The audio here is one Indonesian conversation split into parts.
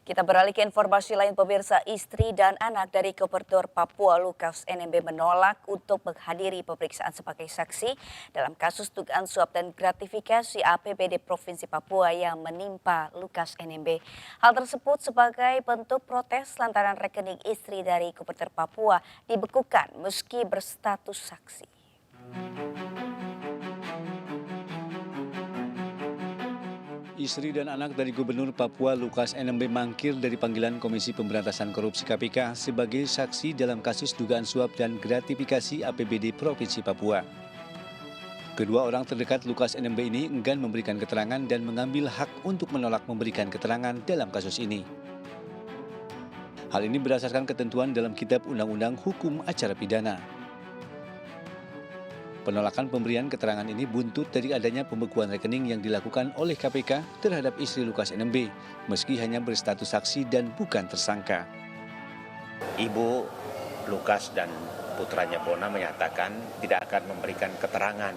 Kita beralih ke informasi lain pemirsa, istri dan anak dari Gubernur Papua Lukas NMB menolak untuk menghadiri pemeriksaan sebagai saksi dalam kasus dugaan suap dan gratifikasi APBD Provinsi Papua yang menimpa Lukas NMB. Hal tersebut sebagai bentuk protes lantaran rekening istri dari Gubernur Papua dibekukan meski berstatus saksi. Istri dan anak dari Gubernur Papua Lukas NMB mangkir dari panggilan Komisi Pemberantasan Korupsi KPK sebagai saksi dalam kasus dugaan suap dan gratifikasi APBD Provinsi Papua. Kedua orang terdekat Lukas NMB ini enggan memberikan keterangan dan mengambil hak untuk menolak memberikan keterangan dalam kasus ini. Hal ini berdasarkan ketentuan dalam Kitab Undang-Undang Hukum Acara Pidana. Penolakan pemberian keterangan ini buntut dari adanya pembekuan rekening yang dilakukan oleh KPK terhadap istri Lukas NMB, meski hanya berstatus saksi dan bukan tersangka. Ibu Lukas dan putranya Bona menyatakan tidak akan memberikan keterangan.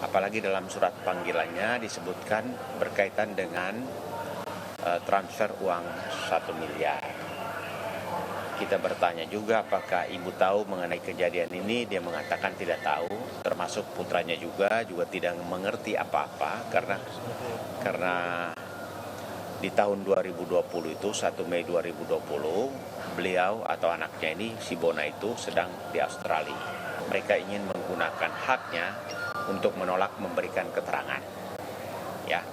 Apalagi dalam surat panggilannya disebutkan berkaitan dengan transfer uang 1 miliar. Kita bertanya juga apakah ibu tahu mengenai kejadian ini, dia mengatakan tidak tahu, termasuk putranya juga tidak mengerti apa-apa karena di tahun 2020 itu 1 Mei 2020 beliau atau anaknya ini si Bona itu sedang di Australia. Mereka ingin menggunakan haknya untuk menolak memberikan keterangan. Ya,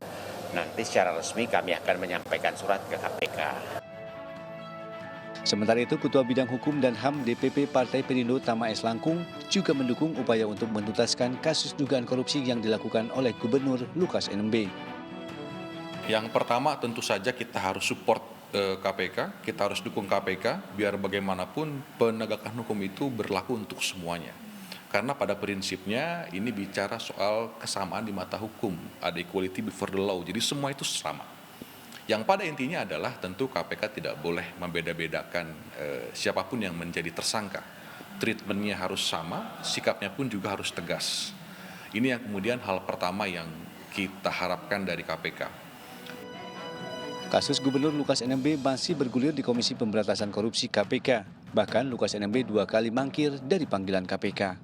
nanti secara resmi kami akan menyampaikan surat ke KPK. Sementara itu, Ketua Bidang Hukum dan HAM DPP Partai Perindo Tama S. Langkung juga mendukung upaya untuk menuntaskan kasus dugaan korupsi yang dilakukan oleh Gubernur Lukas NMB. Yang pertama tentu saja kita harus support KPK, kita harus dukung KPK biar bagaimanapun penegakan hukum itu berlaku untuk semuanya. Karena pada prinsipnya ini bicara soal kesamaan di mata hukum, ada equality before the law, jadi semua itu sama. Yang pada intinya adalah tentu KPK tidak boleh membeda-bedakan siapapun yang menjadi tersangka. Treatmentnya harus sama, sikapnya pun juga harus tegas. Ini yang kemudian hal pertama yang kita harapkan dari KPK. Kasus Gubernur Lukas NMB masih bergulir di Komisi Pemberantasan Korupsi KPK. Bahkan Lukas NMB 2 kali mangkir dari panggilan KPK.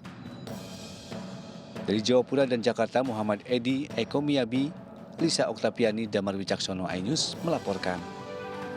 Dari Jayapura dan Jakarta, Muhammad Edi, Eko Miyabi, Lisa Oktaviani, Damar Wicaksono, iNews melaporkan.